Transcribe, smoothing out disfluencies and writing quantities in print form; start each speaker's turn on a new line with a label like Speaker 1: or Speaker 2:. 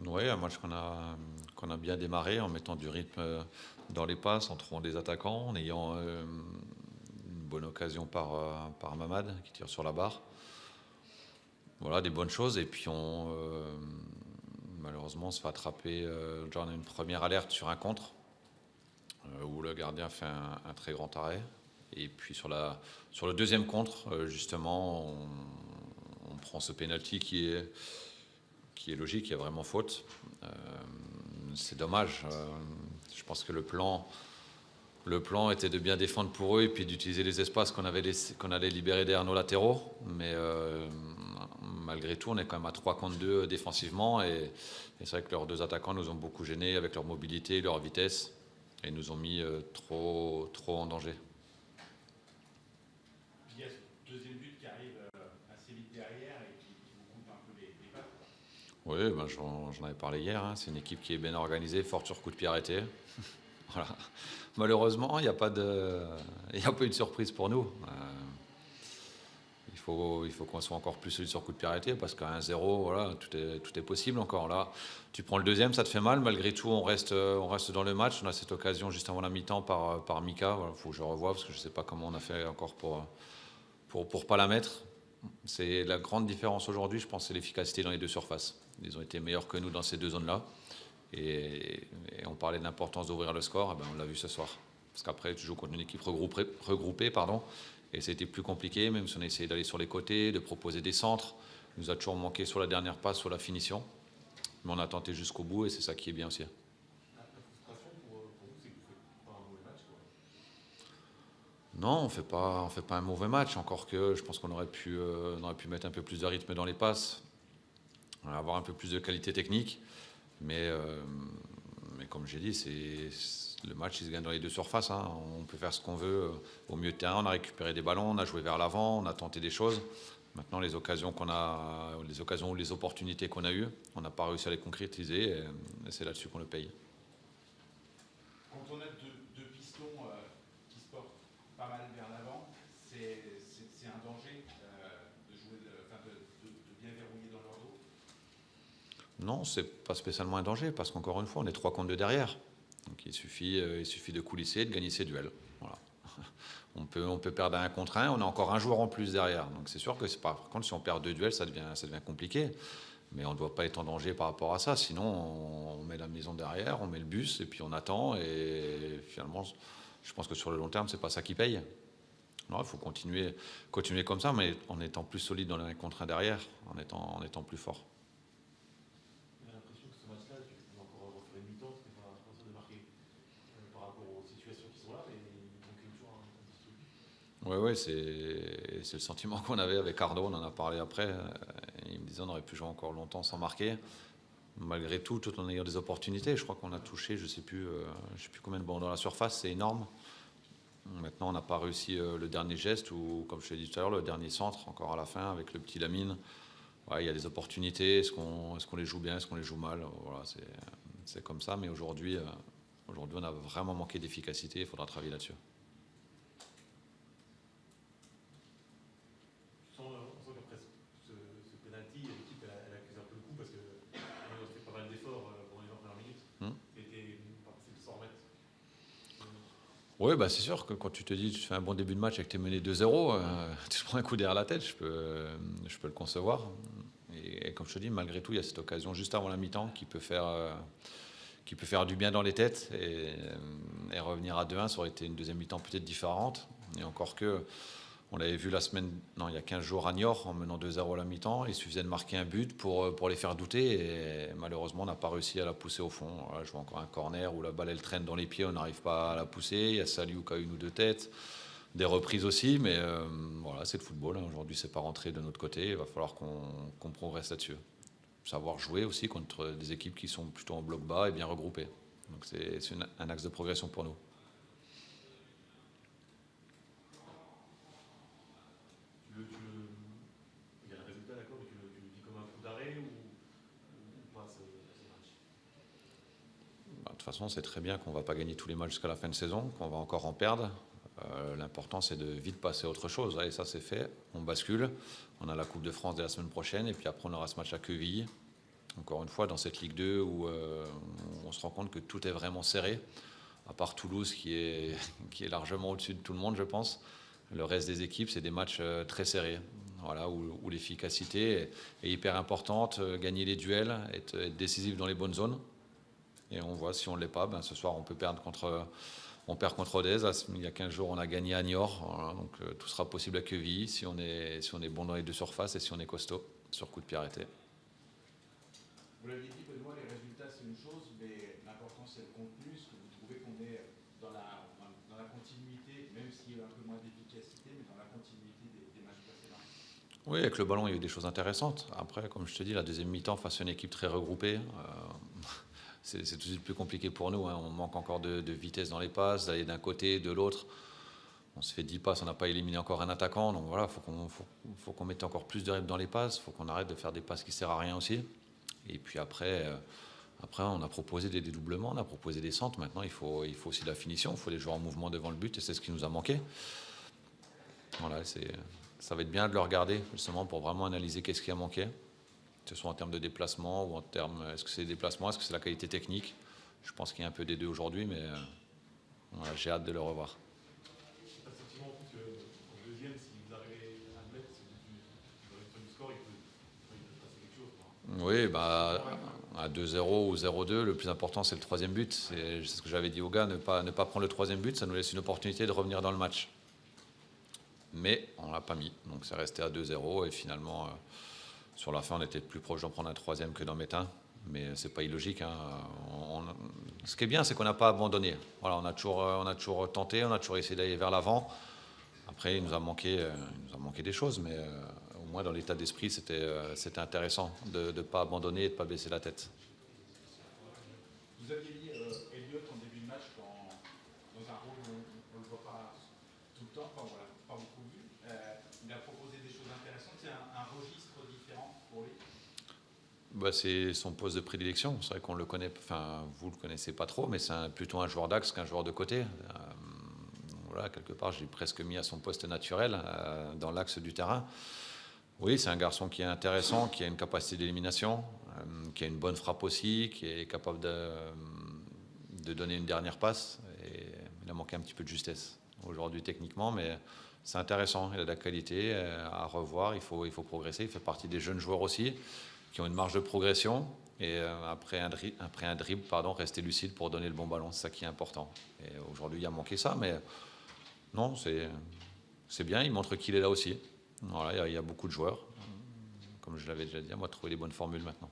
Speaker 1: Oui, un match qu'on a bien démarré en mettant du rythme dans les passes, en trouvant des attaquants, en ayant une bonne occasion par Mamad qui tire sur la barre. Voilà, des bonnes choses. Et puis malheureusement, on se fait attraper. Genre, on a une première alerte sur un contre où le gardien fait un très grand arrêt. Et puis sur le deuxième contre, justement, on prend ce penalty qui est logique, il y a vraiment faute. C'est dommage. Je pense que le plan était de bien défendre pour eux et puis d'utiliser les espaces qu'on allait libérer derrière nos latéraux. Mais malgré tout, on est quand même à 3 contre 2 défensivement. Et c'est vrai que leurs deux attaquants nous ont beaucoup gênés avec leur mobilité, leur vitesse. Et nous ont mis trop en danger.
Speaker 2: Il y a ce deuxième but qui arrive assez vite derrière et qui vous coupe un peu les pattes.
Speaker 1: Oui, ben j'en avais parlé hier. Hein. C'est une équipe qui est bien organisée, forte sur coup de pied arrêté. Voilà. Malheureusement, il n'y a pas eu de surprise pour nous. Il faut qu'on soit encore plus solide sur coup de pied arrêté parce qu'à 1-0, voilà, tout est possible encore. Là, tu prends le deuxième, ça te fait mal. Malgré tout, on reste dans le match. On a cette occasion juste avant la mi-temps par Mika. Voilà, faut que je revoie parce que je ne sais pas comment on a fait encore pour pas la mettre. C'est la grande différence aujourd'hui, je pense, c'est l'efficacité dans les deux surfaces. Ils ont été meilleurs que nous dans ces deux zones-là. Et on parlait de l'importance d'ouvrir le score, et ben on l'a vu ce soir. Parce qu'après, tu joues contre une équipe regroupée et ça a été plus compliqué, même si on a essayé d'aller sur les côtés, de proposer des centres. Il nous a toujours manqué sur la dernière passe, sur la finition. Mais on a tenté jusqu'au bout et c'est ça qui est bien aussi.
Speaker 2: La frustration pour vous, c'est que vous faites pas un mauvais match, quoi.
Speaker 1: Non, on fait pas un mauvais match. Encore que je pense qu'on on aurait pu mettre un peu plus de rythme dans les passes, avoir un peu plus de qualité technique. Mais comme j'ai dit, le match il se gagne dans les deux surfaces. Hein. On peut faire ce qu'on veut au milieu de terrain. On a récupéré des ballons, on a joué vers l'avant, on a tenté des choses. Maintenant, les occasions ou les opportunités qu'on a eues, on n'a pas réussi à les concrétiser et c'est là-dessus qu'on le paye.
Speaker 2: Quand on a deux pistons qui se portent pas mal vers l'avant, c'est un danger de jouer, de bien verrouiller dans leur dos.
Speaker 1: Non, c'est pas spécialement un danger parce qu'encore une fois, on est 3 contre 2 derrière. Donc il suffit de coulisser, de gagner ses duels. Voilà. On peut perdre un contre un, on a encore un joueur en plus derrière. Donc c'est sûr que c'est pas. Par contre, si on perd deux duels, ça devient compliqué. Mais on ne doit pas être en danger par rapport à ça. Sinon, on met la maison derrière, on met le bus et puis on attend. Et finalement, je pense que sur le long terme, c'est pas ça qui paye. Non, il faut continuer comme ça, mais en étant plus solide dans les contre un derrière, en étant plus fort.
Speaker 3: J'ai l'impression que ce match-là, tu peux encore refaire une mi-temps, c'était pas sûr de marquer par rapport aux situations qui sont là, mais il manquait toujours un petit truc.
Speaker 1: Oui, c'est le sentiment qu'on avait avec Arnaud, on en a parlé après. Il me disait on aurait pu jouer encore longtemps sans marquer. Malgré tout en ayant des opportunités, je crois qu'on a touché, je sais plus combien de ballons dans la surface, c'est énorme. Maintenant, on n'a pas réussi le dernier geste ou, comme je l'ai dit tout à l'heure, le dernier centre, encore à la fin, avec le petit Lamine. Ouais, il y a des opportunités, est-ce qu'on les joue bien, est-ce qu'on les joue mal, voilà, c'est comme ça, mais aujourd'hui, on a vraiment manqué d'efficacité, il faudra travailler là-dessus.
Speaker 3: On sent qu'après ce penalty, l'équipe elle accuse un peu le coup parce qu'on a fait pas mal d'efforts pendant les 20 premières minutes. Et pas possible de s'en remettre.
Speaker 1: Oui, bah c'est sûr que quand tu te dis tu fais un bon début de match et que tu es mené 2-0, tu te prends un coup derrière la tête, je peux le concevoir. Et comme je te dis, malgré tout, il y a cette occasion juste avant la mi-temps qui peut faire du bien dans les têtes et revenir à 2-1, ça aurait été une deuxième mi-temps peut-être différente. Et encore que, on l'avait vu il y a 15 jours à Niort en menant 2-0 à la mi-temps, il suffisait de marquer un but pour les faire douter et malheureusement on n'a pas réussi à la pousser au fond. Voilà, je vois encore un corner où la balle elle traîne dans les pieds, on n'arrive pas à la pousser, il y a Saliou qui a une ou deux têtes, des reprises aussi, mais voilà, c'est le football, hein. Aujourd'hui c'est pas rentré de notre côté, il va falloir qu'on progresse là-dessus. Savoir jouer aussi contre des équipes qui sont plutôt en bloc bas et bien regroupées. Donc c'est un axe de progression pour nous.
Speaker 3: Il y a le résultat, d'accord, mais tu le vis comme un coup d'arrêt ou pas ce match?
Speaker 1: Bah, de toute façon, c'est très bien qu'on ne va pas gagner tous les matchs jusqu'à la fin de saison, qu'on va encore en perdre. L'important, c'est de vite passer à autre chose. Et ça, c'est fait. On bascule. On a la Coupe de France dès la semaine prochaine. Et puis après, on aura ce match à Quevilly. Encore une fois, dans cette Ligue 2 où on se rend compte que tout est vraiment serré, à part Toulouse qui est largement au-dessus de tout le monde, je pense. Le reste des équipes, c'est des matchs très serrés, voilà, où l'efficacité est hyper importante, gagner les duels, être décisif dans les bonnes zones. Et on voit, si on ne l'est pas, ce soir, on perd contre Rodez. Il y a 15 jours, on a gagné à Niort. Voilà, donc tout sera possible à Quevilly si on est bon dans les deux surfaces et si on est costaud sur coup de pied arrêté.
Speaker 2: Vous l'aviez dit, Benoît, les résultats c'est une chose, mais l'important c'est le contenu. Est-ce que vous trouvez qu'on est dans la continuité, même s'il y a un peu moins d'efficacité, mais dans la continuité des matchs précédents?
Speaker 1: Oui, avec le ballon, il y a eu des choses intéressantes. Après, comme je te dis, la deuxième mi-temps face à une équipe très regroupée, c'est tout de suite plus compliqué pour nous. On manque encore de vitesse dans les passes, d'aller d'un côté, de l'autre. On se fait 10 passes, on n'a pas éliminé encore un attaquant. Donc voilà, faut qu'on mette encore plus de rythme dans les passes. Il faut qu'on arrête de faire des passes qui ne servent à rien aussi. Et puis après, on a proposé des dédoublements, on a proposé des centres. Maintenant, il faut aussi de la finition. Il faut des joueurs en mouvement devant le but et c'est ce qui nous a manqué. Voilà, ça va être bien de le regarder justement pour vraiment analyser qu'est-ce qui a manqué. Que ce soit en termes de déplacement ou en termes, est-ce que c'est les déplacements, est-ce que c'est la qualité technique? Je pense qu'il y a un peu des deux aujourd'hui, mais voilà, j'ai hâte de le revoir.
Speaker 3: C'est pas le sentiment qu'en deuxième, si vous arrivez à le mettre, du score, il peut se passer quelque chose, quoi.
Speaker 1: Oui, à 2-0 ou 0-2, le plus important c'est le troisième but. C'est ce que j'avais dit aux gars, ne pas prendre le troisième but, ça nous laisse une opportunité de revenir dans le match. Mais on ne l'a pas mis, donc c'est resté à 2-0 et finalement, sur la fin, on était plus proche d'en prendre un troisième que d'en mettre un. Mais c'est pas illogique. Hein. Ce qui est bien, c'est qu'on n'a pas abandonné. Voilà, on a toujours tenté, on a toujours essayé d'aller vers l'avant. Après, il nous a manqué des choses, mais au moins dans l'état d'esprit, c'était intéressant de ne pas abandonner et de ne pas baisser la tête.
Speaker 2: Vous aviez mis Elliott en début de match dans un rôle où on ne le voit pas tout le temps, enfin, on l'a pas beaucoup vu. Il a proposé des choses intéressantes. C'est un registre différent pour lui.
Speaker 1: C'est son poste de prédilection. C'est vrai qu'on le connaît, enfin vous le connaissez pas trop, mais c'est plutôt un joueur d'axe qu'un joueur de côté. Voilà, quelque part, je l'ai presque mis à son poste naturel dans l'axe du terrain. Oui, c'est un garçon qui est intéressant, qui a une capacité d'élimination, qui a une bonne frappe aussi, qui est capable de donner une dernière passe. Et il a manqué un petit peu de justesse aujourd'hui techniquement, mais c'est intéressant. Il a de la qualité à revoir. Il faut progresser. Il fait partie des jeunes joueurs aussi qui ont une marge de progression. Et après un dribble, rester lucide pour donner le bon ballon. C'est ça qui est important. Et aujourd'hui, il a manqué ça, mais non, c'est bien. Il montre qu'il est là aussi. Voilà, il y a beaucoup de joueurs. Comme je l'avais déjà dit, on va trouver les bonnes formules maintenant.